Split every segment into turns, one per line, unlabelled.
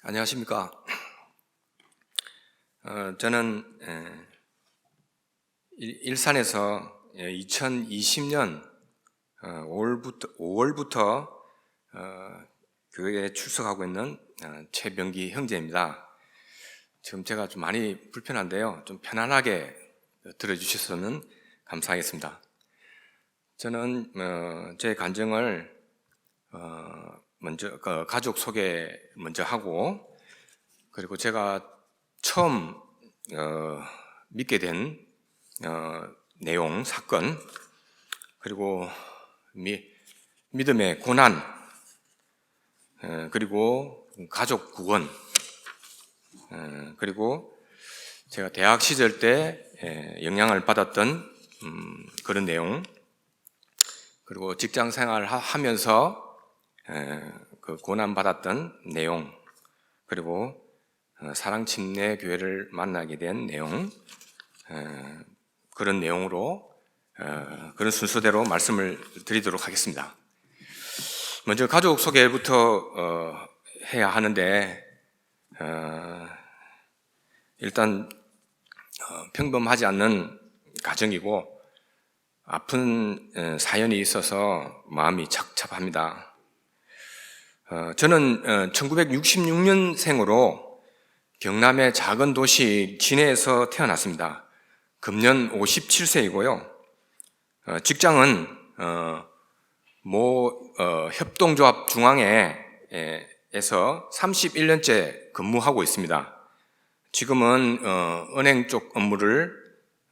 안녕하십니까. 저는 일산에서 2020년 5월부터 교회에 출석하고 있는 최병기 형제입니다. 지금 제가 좀 많이 불편한데요. 좀 편안하게 들어주셨으면 감사하겠습니다. 저는 제 간증을 먼저 가족 소개 먼저 하고, 그리고 제가 처음 믿게 된 내용, 사건, 그리고 믿음의 고난, 그리고 가족 구원, 그리고 제가 대학 시절 때 영향을 받았던 그런 내용, 그리고 직장 생활을 하면서 그 고난 받았던 내용, 그리고 사랑침례 교회를 만나게 된 내용, 그런 내용으로 그런 순서대로 말씀을 드리도록 하겠습니다. 먼저 가족 소개부터 해야 하는데, 일단 평범하지 않는 가정이고 아픈 사연이 있어서 마음이 착잡합니다. 저는 1966년생으로 경남의 작은 도시 진해에서 태어났습니다. 금년 57세이고요. 직장은 협동조합 중앙회에서 31년째 근무하고 있습니다. 지금은 은행 쪽 업무를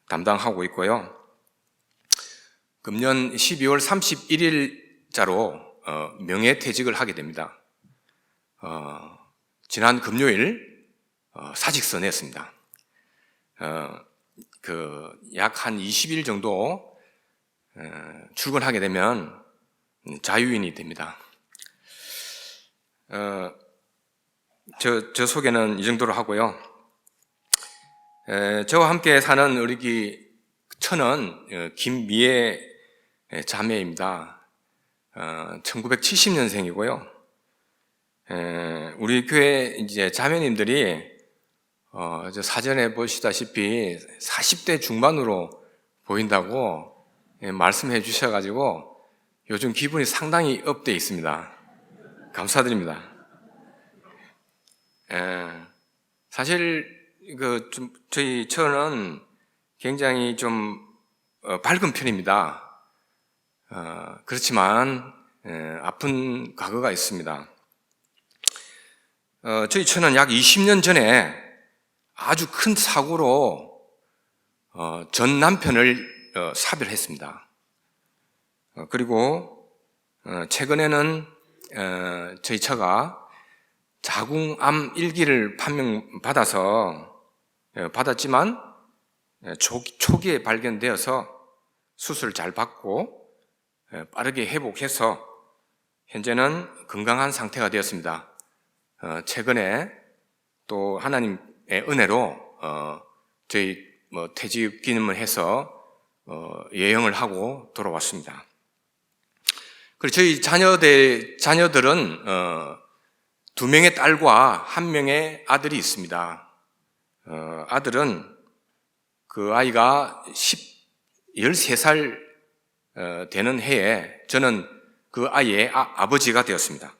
담당하고 있고요. 금년 12월 31일자로 명예퇴직을 하게 됩니다. 지난 금요일 사직서 냈습니다. 약 한 20일 정도 출근하게 되면 자유인이 됩니다. 저 소개는 이 정도로 하고요. 저와 함께 사는 우리 처는 김미애 자매입니다. 1970년생이고요. 우리 교회 이제 자매님들이 사전에 보시다시피 40대 중반으로 보인다고 말씀해 주셔가지고 요즘 기분이 상당히 업돼 있습니다. 감사드립니다. 사실 저희 처는 굉장히 좀 밝은 편입니다. 그렇지만 아픈 과거가 있습니다. 저희 처는 약 20년 전에 아주 큰 사고로 전 남편을 사별했습니다. 그리고 최근에는 저희 처가 자궁암 1기를 받았지만 초기에 발견되어서 수술을 잘 받고 빠르게 회복해서 현재는 건강한 상태가 되었습니다. 최근에 또 하나님의 은혜로 저희 퇴직 기념을 해서 예영을 하고 돌아왔습니다. 그리고 저희 자녀들은 2명의 딸과 1명의 아들이 있습니다. 아들은 그 아이가 13살 되는 해에 저는 그 아이의 아버지가 되었습니다.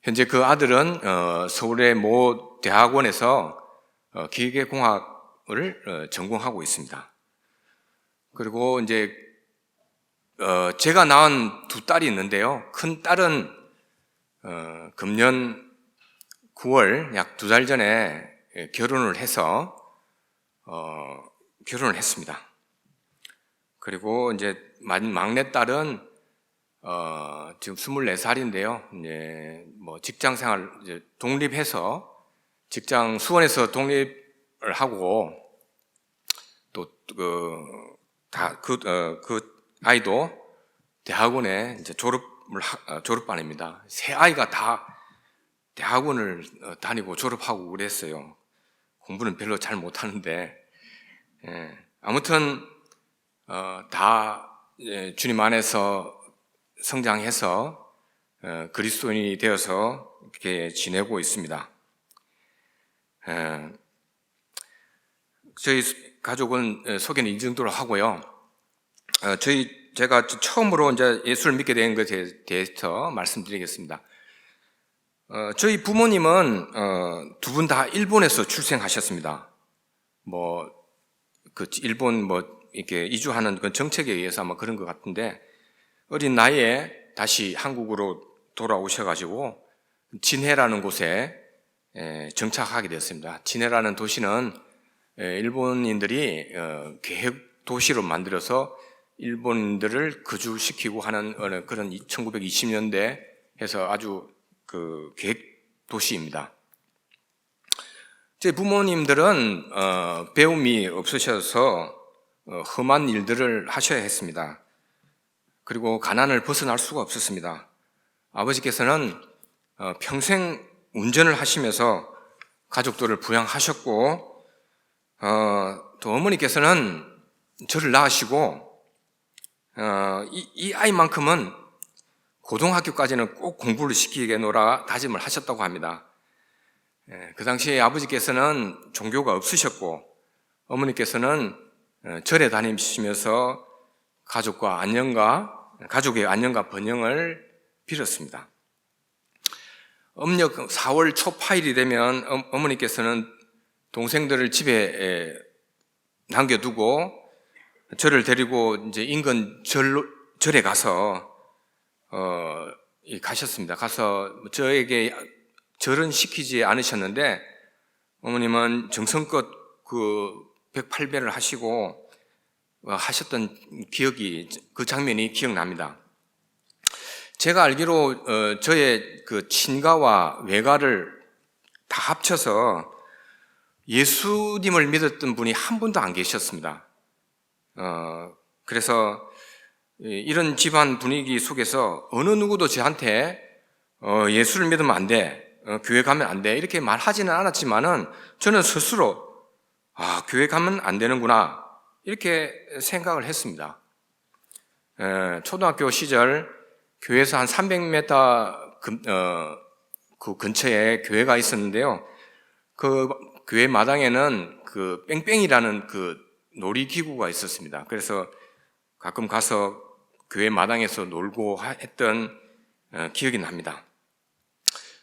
현재 그 아들은 서울의 모 대학원에서 기계공학을 전공하고 있습니다. 그리고 이제 제가 낳은 2딸이 있는데요. 큰 딸은 금년 9월 약 2달 전에 결혼을 했습니다. 그리고 이제 막내 딸은 지금 24살인데요. 이제 직장 생활 독립해서 수원에서 독립을 하고 또 그 아이도 대학원에 이제 졸업반입니다. 세 아이가 다 대학원을 다니고 졸업하고 그랬어요. 공부는 별로 잘 못하는데 아무튼 다 주님 안에서 성장해서 그리스도인이 되어서 이렇게 지내고 있습니다. 저희 가족은 소개는 이 정도로 하고요. 제가 처음으로 이제 예수를 믿게 된 것에 대해서 말씀드리겠습니다. 저희 부모님은 두 분 다 일본에서 출생하셨습니다. 일본 이렇게 이주하는 그 정책에 의해서 아마 그런 것 같은데, 어린 나이에 다시 한국으로 돌아오셔가지고 진해라는 곳에 정착하게 되었습니다. 진해라는 도시는 일본인들이 계획 도시로 만들어서 일본인들을 거주시키고 하는 그런 1920년대 해서 아주 그 계획 도시입니다. 제 부모님들은 배움이 없으셔서 험한 일들을 하셔야 했습니다. 그리고 가난을 벗어날 수가 없었습니다. 아버지께서는 평생 운전을 하시면서 가족들을 부양하셨고, 또 어머니께서는 저를 낳으시고, 이 아이만큼은 고등학교까지는 꼭 공부를 시키겠노라 다짐을 하셨다고 합니다. 그 당시에 아버지께서는 종교가 없으셨고, 어머니께서는 절에 다니시면서 가족의 안녕과 번영을 빌었습니다. 음력 4월 초파일이 되면 어머니께서는 동생들을 집에 남겨두고 저를 데리고 이제 인근 절에 가서 가셨습니다. 가서 저에게 절은 시키지 않으셨는데 어머님은 정성껏 그 108배를 하시고 하셨던 그 장면이 기억납니다. 제가 알기로 저의 그 친가와 외가를 다 합쳐서 예수님을 믿었던 분이 한 분도 안 계셨습니다. 그래서 이런 집안 분위기 속에서 어느 누구도 저한테 예수를 믿으면 안 돼, 교회 가면 안 돼 이렇게 말하지는 않았지만은 저는 스스로 교회 가면 안 되는구나 이렇게 생각을 했습니다. 초등학교 시절 교회에서 한 300m 그 근처에 교회가 있었는데요. 그 교회 마당에는 그 뺑뺑이라는 그 놀이기구가 있었습니다. 그래서 가끔 가서 교회 마당에서 놀고 했던 기억이 납니다.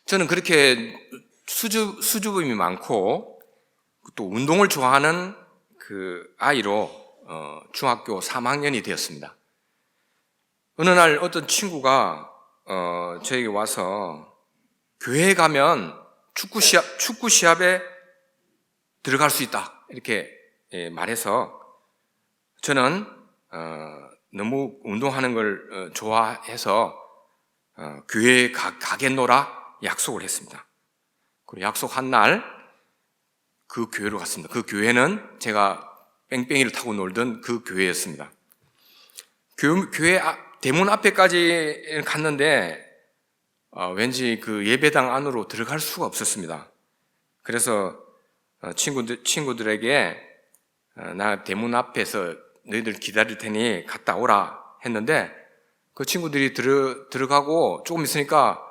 저는 그렇게 수줍음이 많고 또 운동을 좋아하는 그 아이로 중학교 3학년이 되었습니다. 어느 날 어떤 친구가 저에게 와서 교회에 가면 축구 시합에 들어갈 수 있다 이렇게 말해서 저는 너무 운동하는 걸 좋아해서 교회에 가겠노라 약속을 했습니다. 그리고 약속한 날 그 교회로 갔습니다. 그 교회는 제가 뺑뺑이를 타고 놀던 그 교회였습니다. 교회 대문 앞에까지 갔는데 왠지 그 예배당 안으로 들어갈 수가 없었습니다. 그래서 친구들에게 나 대문 앞에서 너희들 기다릴 테니 갔다 오라 했는데 그 친구들이 들어가고 조금 있으니까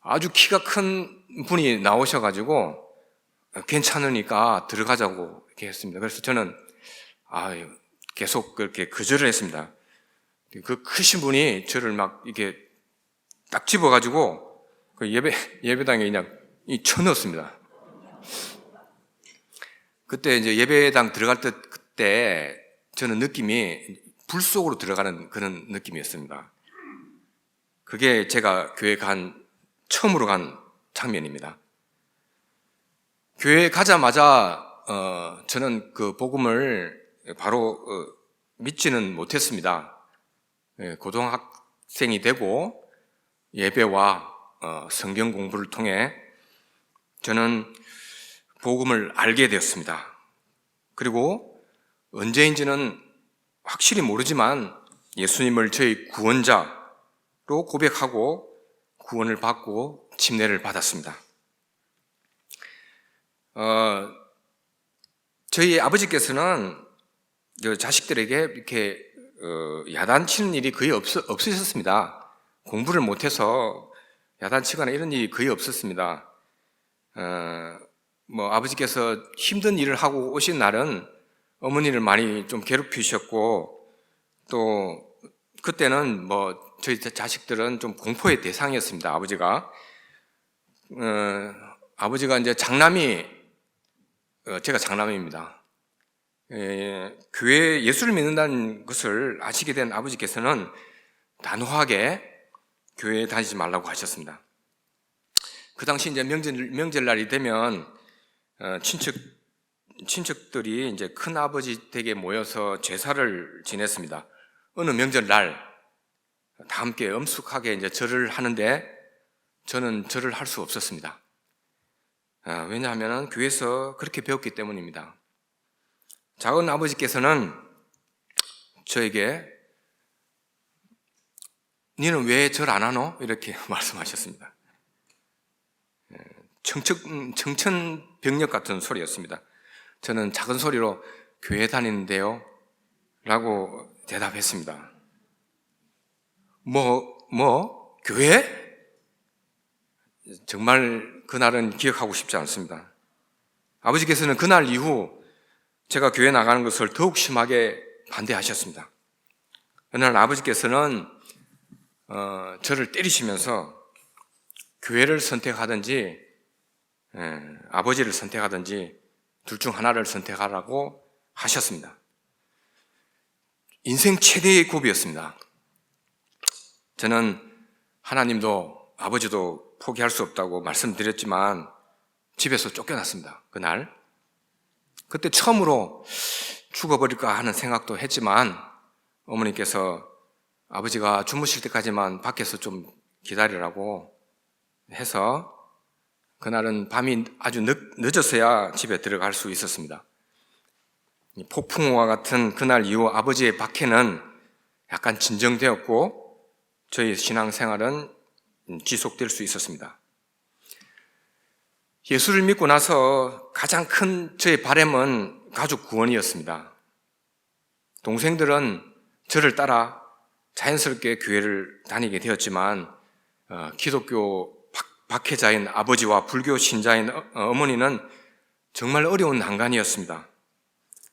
아주 키가 큰 분이 나오셔가지고 괜찮으니까 들어가자고 이렇게 했습니다. 그래서 저는 계속 그렇게 거절을 했습니다. 그 크신 분이 저를 막 이렇게 딱 집어가지고 그 예배당에 그냥 쳐넣었습니다. 그때 이제 예배당 들어갈 때 그때 저는 느낌이 불 속으로 들어가는 그런 느낌이었습니다. 그게 제가 교회 처음으로 간 장면입니다. 교회에 가자마자 저는 그 복음을 바로 믿지는 못했습니다. 고등학생이 되고 예배와 성경 공부를 통해 저는 복음을 알게 되었습니다. 그리고 언제인지는 확실히 모르지만 예수님을 저희 구원자로 고백하고 구원을 받고 침례를 받았습니다. 저희 아버지께서는 자식들에게 이렇게 야단치는 일이 거의 없으셨습니다. 공부를 못해서 야단치거나 이런 일이 거의 없었습니다. 아버지께서 힘든 일을 하고 오신 날은 어머니를 많이 좀 괴롭히셨고, 또 그때는 저희 자식들은 좀 공포의 대상이었습니다. 아버지가 이제 제가 장남입니다. 교회 예수를 믿는다는 것을 아시게 된 아버지께서는 단호하게 교회에 다니지 말라고 하셨습니다. 그 당시 이제 명절날이 되면 친척들이 이제 큰 아버지 댁에 모여서 제사를 지냈습니다. 어느 명절날 다 함께 엄숙하게 이제 절을 하는데 저는 절을 할 수 없었습니다. 왜냐하면 교회에서 그렇게 배웠기 때문입니다. 작은 아버지께서는 저에게 니는 왜 절 안 하노? 이렇게 말씀하셨습니다. 청천벽력 같은 소리였습니다. 저는 작은 소리로 교회 다니는데요 라고 대답했습니다. 교회? 정말 그날은 기억하고 싶지 않습니다. 아버지께서는 그날 이후 제가 교회 나가는 것을 더욱 심하게 반대하셨습니다. 어느 날 아버지께서는 저를 때리시면서 교회를 선택하든지 아버지를 선택하든지 둘 중 하나를 선택하라고 하셨습니다. 인생 최대의 고비였습니다. 저는 하나님도 아버지도 포기할 수 없다고 말씀드렸지만 집에서 쫓겨났습니다. 그날. 그때 처음으로 죽어버릴까 하는 생각도 했지만 어머니께서 아버지가 주무실 때까지만 밖에서 좀 기다리라고 해서 그날은 밤이 아주 늦었어야 집에 들어갈 수 있었습니다. 폭풍우와 같은 그날 이후 아버지의 박해는 약간 진정되었고 저희 신앙생활은 지속될 수 있었습니다. 예수를 믿고 나서 가장 큰 저의 바람은 가족 구원이었습니다. 동생들은 저를 따라 자연스럽게 교회를 다니게 되었지만 기독교 박해자인 아버지와 불교 신자인 어머니는 정말 어려운 난관이었습니다.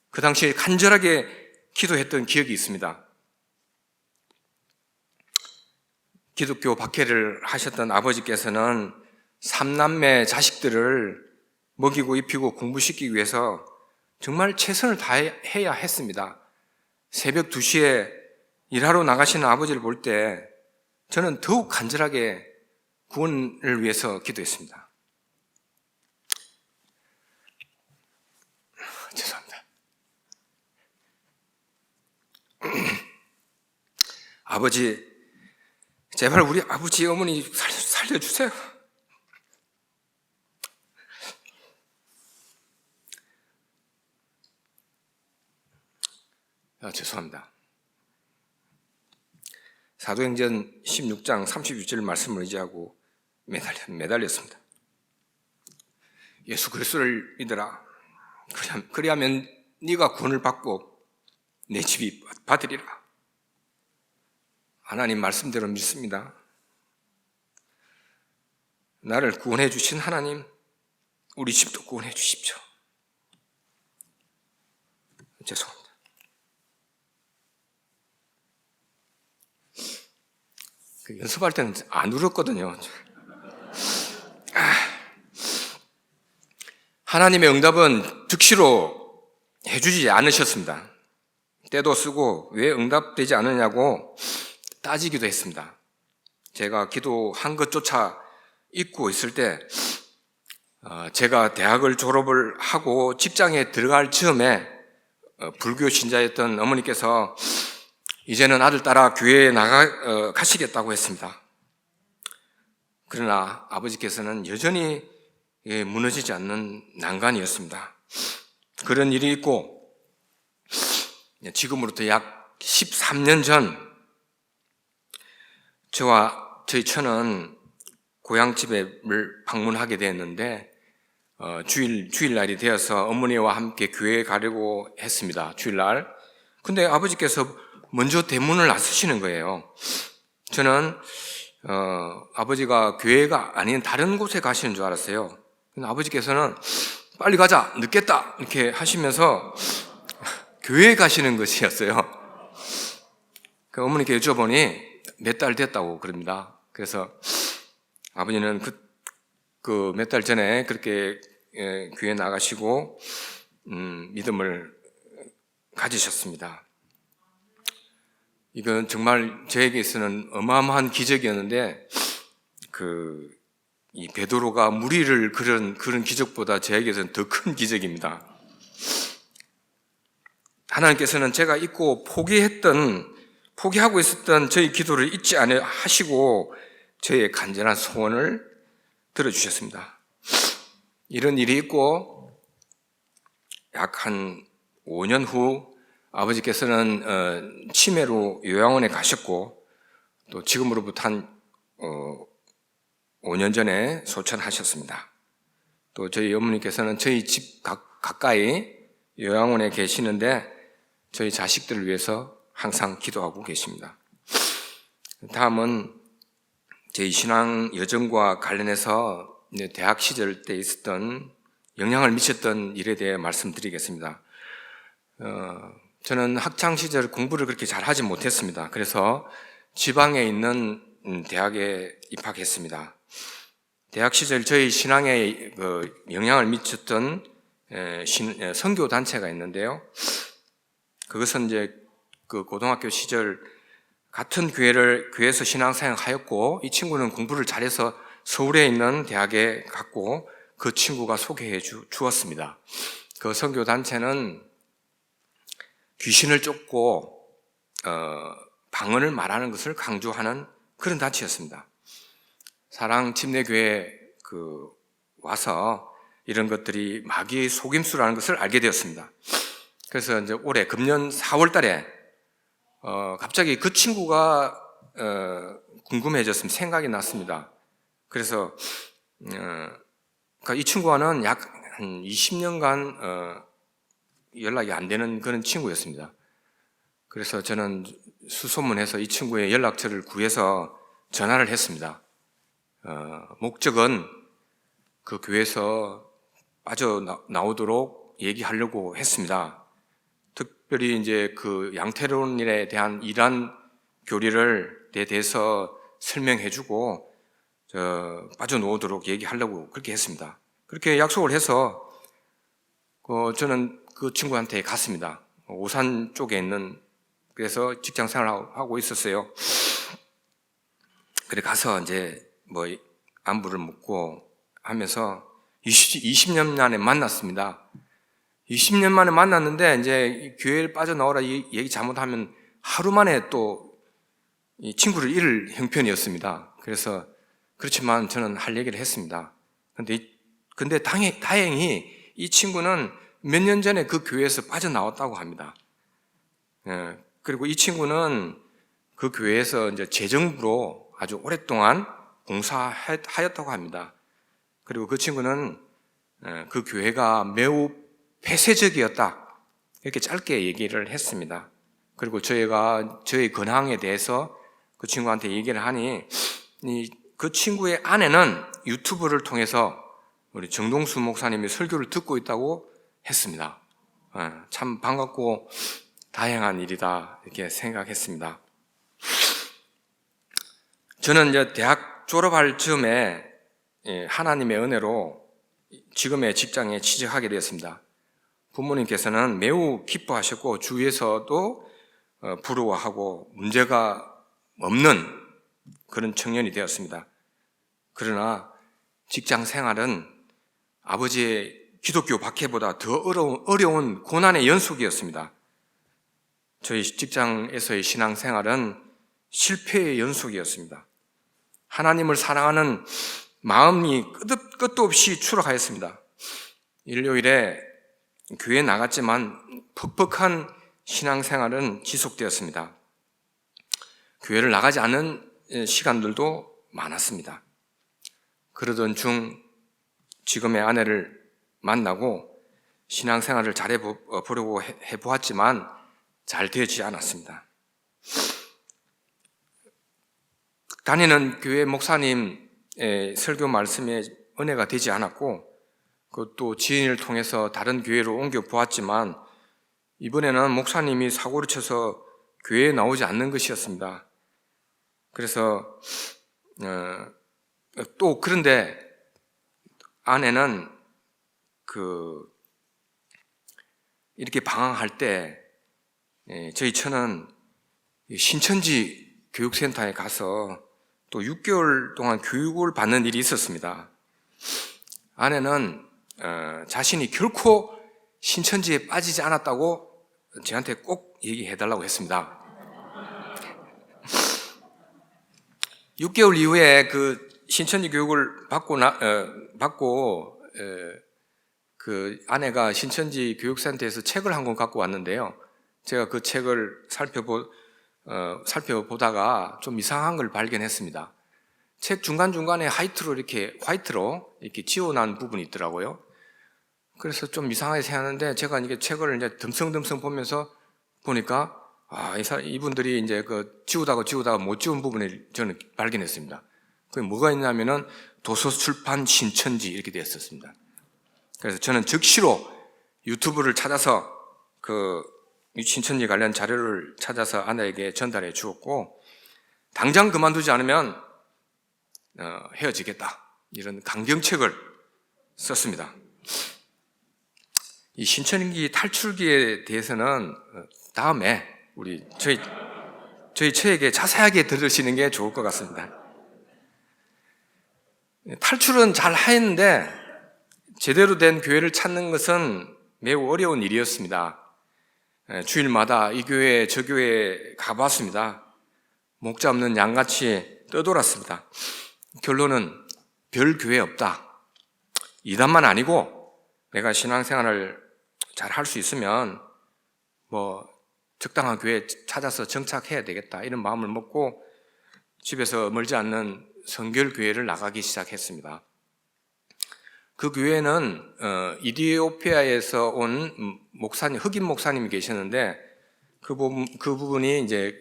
그 당시에 간절하게 기도했던 기억이 있습니다. 기독교 박해를 하셨던 아버지께서는 3남매 자식들을 먹이고 입히고 공부시키기 위해서 정말 최선을 다해야 했습니다. 새벽 2시에 일하러 나가시는 아버지를 볼 때 저는 더욱 간절하게 구원을 위해서 기도했습니다. 죄송합니다. 아버지, 제발 우리 아버지, 어머니 살려주세요. 죄송합니다. 사도행전 16장 36절 말씀을 의지하고 매달렸습니다. 예수 그리스도를 믿으라. 그리하면 네가 구원을 받고 내 집이 받으리라. 하나님 말씀대로 믿습니다. 나를 구원해 주신 하나님, 우리 집도 구원해 주십시오. 죄송합니다. 연습할 때는 안 울었거든요. 하나님의 응답은 즉시로 해주지 않으셨습니다. 때도 쓰고 왜 응답되지 않느냐고 따지기도 했습니다. 제가 기도한 것조차 잊고 있을 때 제가 대학을 졸업을 하고 직장에 들어갈 즈음에 불교 신자였던 어머니께서 이제는 아들 따라 교회에 가시겠다고 했습니다. 그러나 아버지께서는 여전히 무너지지 않는 난관이었습니다. 그런 일이 있고 지금으로부터 약 13년 전 저와 저희 처는 고향집을 방문하게 되었는데 주일날이 되어서 어머니와 함께 교회에 가려고 했습니다. 주일날. 근데 아버지께서 먼저 대문을 나서시는 거예요. 저는 아버지가 교회가 아닌 다른 곳에 가시는 줄 알았어요. 근데 아버지께서는 빨리 가자, 늦겠다 이렇게 하시면서 교회에 가시는 것이었어요. 그 어머니께 여쭤보니 몇 달 됐다고 그럽니다. 그래서 아버지는 그 몇 달 전에 그렇게 교회 나가시고 믿음을 가지셨습니다. 이건 정말 저에게 있어서는 어마어마한 기적이었는데 이 베드로가 무리를 그런 기적보다 저에게서는 더 큰 기적입니다. 하나님께서는 제가 잊고 포기하고 있었던 저희 기도를 잊지 않으 하시고 저의 간절한 소원을 들어주셨습니다. 이런 일이 있고 약 한 5년 후 아버지께서는 치매로 요양원에 가셨고 또 지금으로부터 한 5년 전에 소천하셨습니다. 또 저희 어머니께서는 저희 집 가까이 요양원에 계시는데 저희 자식들을 위해서 항상 기도하고 계십니다. 다음은 저희 신앙 여정과 관련해서 대학 시절 때 있었던 영향을 미쳤던 일에 대해 말씀드리겠습니다. 저는 학창 시절 공부를 그렇게 잘하지 못했습니다. 그래서 지방에 있는 대학에 입학했습니다. 대학 시절 저희 신앙에 영향을 미쳤던 선교 단체가 있는데요. 그것은 이제 그 고등학교 시절 같은 교회에서 신앙생활 하였고 이 친구는 공부를 잘해서 서울에 있는 대학에 갔고 그 친구가 소개해 주었습니다. 그 선교 단체는 귀신을 쫓고 방언을 말하는 것을 강조하는 그런 단체였습니다. 사랑 침례교회 와서 이런 것들이 마귀의 속임수라는 것을 알게 되었습니다. 그래서 이제 올해 금년 4월 달에 갑자기 그 친구가 궁금해졌으면 생각이 났습니다. 그래서 이 친구와는 약 한 20년간 연락이 안 되는 그런 친구였습니다. 그래서 저는 수소문해서 이 친구의 연락처를 구해서 전화를 했습니다. 목적은 그 교회에서 빠져나오도록 얘기하려고 했습니다. 특별히 이제 그 양태론에 대한 이란 교리를 대해서 설명해주고 빠져나오도록 얘기하려고 그렇게 했습니다. 그렇게 약속을 해서 저는 그 친구한테 갔습니다. 오산 쪽에 있는 그래서 직장 생활하고 있었어요. 그래 가서 이제 안부를 묻고 하면서 20년 만에 만났습니다. 20년 만에 만났는데 이제 교회를 빠져나오라 얘기 잘못하면 하루 만에 또 이 친구를 잃을 형편이었습니다. 그래서 그렇지만 저는 할 얘기를 했습니다. 근데 다행히 이 친구는 몇 년 전에 그 교회에서 빠져나왔다고 합니다. 그리고 이 친구는 그 교회에서 이제 재정부로 아주 오랫동안 봉사하였다고 합니다. 그리고 그 친구는 그 교회가 매우 폐쇄적이었다. 이렇게 짧게 얘기를 했습니다. 그리고 저희가 저희 근황에 대해서 그 친구한테 얘기를 하니 그 친구의 아내는 유튜브를 통해서 우리 정동수 목사님이 설교를 듣고 있다고 했습니다. 참 반갑고 다행한 일이다 이렇게 생각했습니다. 저는 이제 대학 졸업할 즈음에 하나님의 은혜로 지금의 직장에 취직하게 되었습니다. 부모님께서는 매우 기뻐하셨고 주위에서도 부러워하고 문제가 없는 그런 청년이 되었습니다. 그러나 직장 생활은 아버지의 기독교 박해보다 더 어려운 고난의 연속이었습니다. 저희 직장에서의 신앙생활은 실패의 연속이었습니다. 하나님을 사랑하는 마음이 끝도 없이 추락하였습니다. 일요일에 교회에 나갔지만 퍽퍽한 신앙생활은 지속되었습니다. 교회를 나가지 않은 시간들도 많았습니다. 그러던 중 지금의 아내를 만나고 신앙생활을 잘해보려고 해보았지만 잘 되지 않았습니다. 다니는 교회 목사님의 설교 말씀에 은혜가 되지 않았고, 그것도 지인을 통해서 다른 교회로 옮겨 보았지만, 이번에는 목사님이 사고를 쳐서 교회에 나오지 않는 것이었습니다. 그래서 또 그런데 아내는 이렇게 방황할 때 저희 처는 신천지 교육센터에 가서 또 6개월 동안 교육을 받는 일이 있었습니다. 아내는 자신이 결코 신천지에 빠지지 않았다고 저한테 꼭 얘기해달라고 했습니다. 6개월 이후에 그 신천지 교육을 받고 그 아내가 신천지 교육센터에서 책을 한 권 갖고 왔는데요. 제가 그 책을 살펴보다가 좀 이상한 걸 발견했습니다. 책 중간중간에 화이트로 이렇게 지워놓은 부분이 있더라고요. 그래서 좀 이상하게 생각하는데 제가 이게 책을 이제 듬성듬성 보면서 보니까 이분들이 이제 지우다가 못 지운 부분을 저는 발견했습니다. 그게 뭐가 있냐면은 도서출판 신천지 이렇게 되어 있었습니다. 그래서 저는 즉시로 유튜브를 찾아서 신천지 관련 자료를 찾아서 아내에게 전달해 주었고, 당장 그만두지 않으면 헤어지겠다, 이런 강경책을 썼습니다. 이 신천지 탈출기에 대해서는 다음에 저희 처에게 자세하게 들으시는 게 좋을 것 같습니다. 탈출은 잘 하였는데 제대로 된 교회를 찾는 것은 매우 어려운 일이었습니다. 주일마다 이 교회 저 교회에 가봤습니다. 목자 없는 양같이 떠돌았습니다. 결론은 별 교회 없다. 이단만 아니고 내가 신앙생활을 잘 할 수 있으면 적당한 교회 찾아서 정착해야 되겠다, 이런 마음을 먹고 집에서 멀지 않는 성결교회를 나가기 시작했습니다. 그 교회는 이디오피아에서 온 흑인 목사님이 계셨는데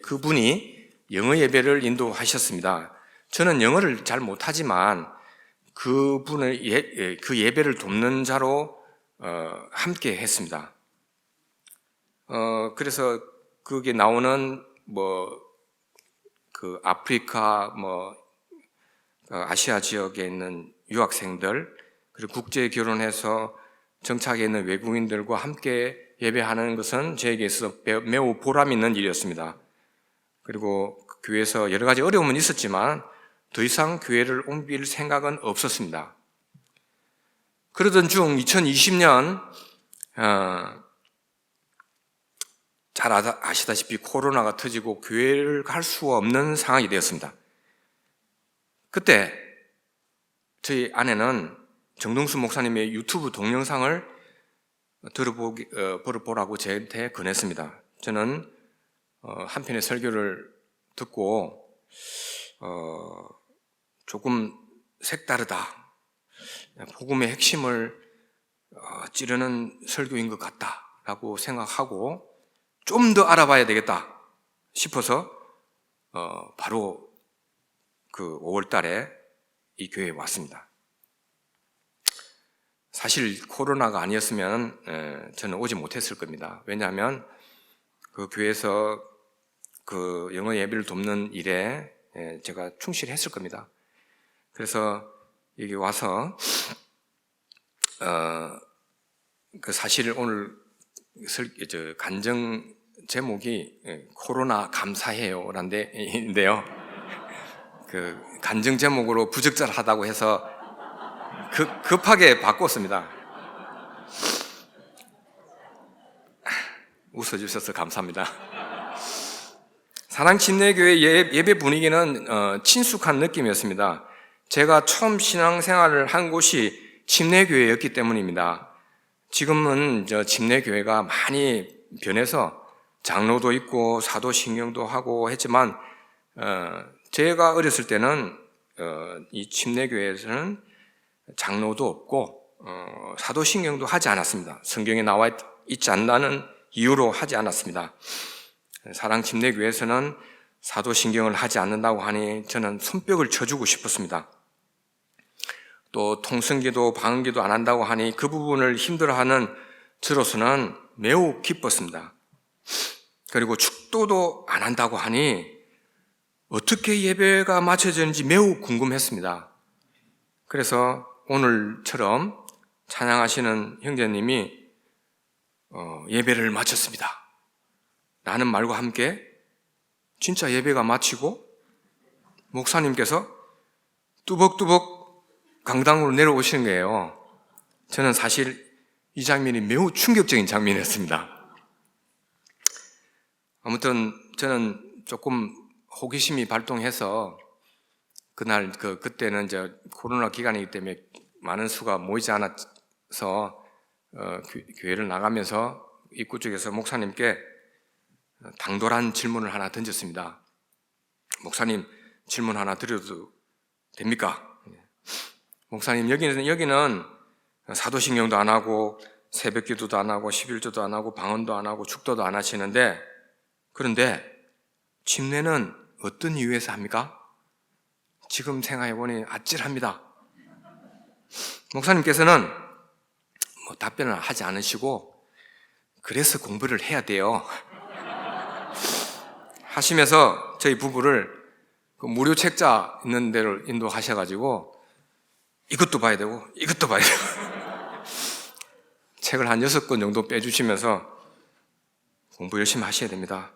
그분이 영어 예배를 인도하셨습니다. 저는 영어를 잘 못하지만 그분을 그 예배를 돕는 자로 함께 했습니다. 그래서 그게 나오는 아프리카 아시아 지역에 있는 유학생들, 그리고 국제 결혼해서 정착해 있는 외국인들과 함께 예배하는 것은 저에게 있어서 매우 보람 있는 일이었습니다. 그리고 그 교회에서 여러 가지 어려움은 있었지만 더 이상 교회를 옮길 생각은 없었습니다. 그러던 중 2020년 잘 아시다시피 코로나가 터지고 교회를 갈 수가 없는 상황이 되었습니다. 그때 저희 아내는 정동수 목사님의 유튜브 동영상을 들어보라고 저한테 권했습니다. 저는 한편의 설교를 듣고 조금 색다르다, 복음의 핵심을 찌르는 설교인 것 같다라고 생각하고 좀 더 알아봐야 되겠다 싶어서 바로 그 5월 달에 이 교회에 왔습니다. 사실 코로나가 아니었으면 저는 오지 못했을 겁니다. 왜냐하면 그 교회에서 그 영어 예배를 돕는 일에 제가 충실했을 겁니다. 그래서 여기 와서 그 사실 오늘 간증 제목이 코로나 감사해요라는 데인데요. 그 간증 제목으로 부적절하다고 해서 급하게 바꿨습니다. 웃어주셔서 감사합니다. 사랑침례교회 예배 분위기는 친숙한 느낌이었습니다. 제가 처음 신앙생활을 한 곳이 침례교회였기 때문입니다. 지금은 침례교회가 많이 변해서 장로도 있고 사도신경도 하고 했지만 제가 어렸을 때는 이 침례교회에서는 장로도 없고 사도신경도 하지 않았습니다. 성경에 나와 있지 않다는 이유로 하지 않았습니다. 사랑침례교회에서는 사도신경을 하지 않는다고 하니 저는 손뼉을 쳐주고 싶었습니다. 또 통성기도 방언기도 안 한다고 하니 그 부분을 힘들어하는 저로서는 매우 기뻤습니다. 그리고 축도도 안 한다고 하니 어떻게 예배가 마쳐지는지 매우 궁금했습니다. 그래서 오늘처럼 찬양하시는 형제님이 예배를 마쳤습니다 라는 말과 함께 진짜 예배가 마치고 목사님께서 뚜벅뚜벅 강당으로 내려오시는 거예요. 저는 사실 이 장면이 매우 충격적인 장면이었습니다. 아무튼 저는 조금 호기심이 발동해서 그날 그때는 이제 코로나 기간이기 때문에 많은 수가 모이지 않아서 교회를 나가면서 입구 쪽에서 목사님께 당돌한 질문을 하나 던졌습니다. 목사님, 질문 하나 드려도 됩니까? 목사님, 여기는 사도신경도 안 하고 새벽기도도 안 하고 11조도 안 하고 방언도 안 하고 축도도 안 하시는데, 그런데 침례는 어떤 이유에서 합니까? 지금 생각해보니 아찔합니다. 목사님께서는 답변을 하지 않으시고 그래서 공부를 해야 돼요 하시면서 저희 부부를 무료 책자 있는 데로 인도하셔가지고 이것도 봐야 되고 이것도 봐야 되고 책을 한 6권 정도 빼주시면서 공부 열심히 하셔야 됩니다.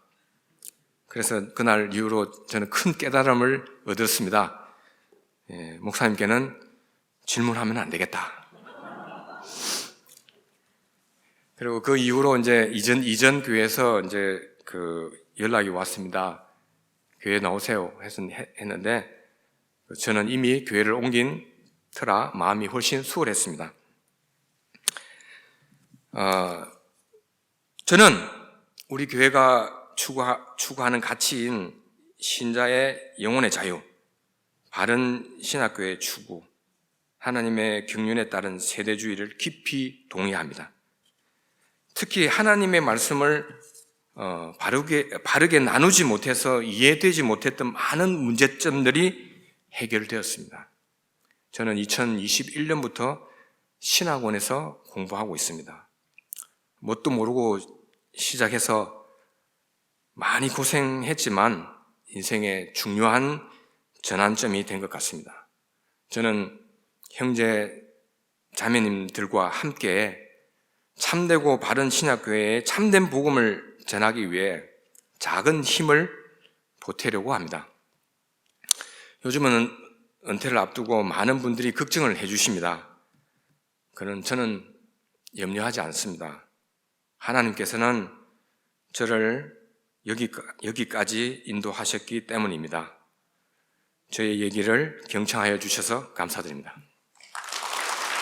그래서 그날 이후로 저는 큰 깨달음을 얻었습니다. 목사님께는 질문하면 안 되겠다. 그리고 그 이후로 이제 이전 교회에서 이제 연락이 왔습니다. 교회 나오세요 했는데 저는 이미 교회를 옮긴 터라 마음이 훨씬 수월했습니다. 저는 우리 교회가 추구하는 가치인 신자의 영혼의 자유, 바른 신학교의 추구, 하나님의 경륜에 따른 세대주의를 깊이 동의합니다. 특히 하나님의 말씀을 바르게 나누지 못해서 이해되지 못했던 많은 문제점들이 해결되었습니다. 저는 2021년부터 신학원에서 공부하고 있습니다. 뭣도 모르고 시작해서 많이 고생했지만 인생의 중요한 전환점이 된 것 같습니다. 저는 형제 자매님들과 함께 참되고 바른 신학교회에 참된 복음을 전하기 위해 작은 힘을 보태려고 합니다. 요즘은 은퇴를 앞두고 많은 분들이 걱정을 해주십니다. 저는 염려하지 않습니다. 하나님께서는 저를 여기까지 인도하셨기 때문입니다. 저의 얘기를 경청하여 주셔서 감사드립니다.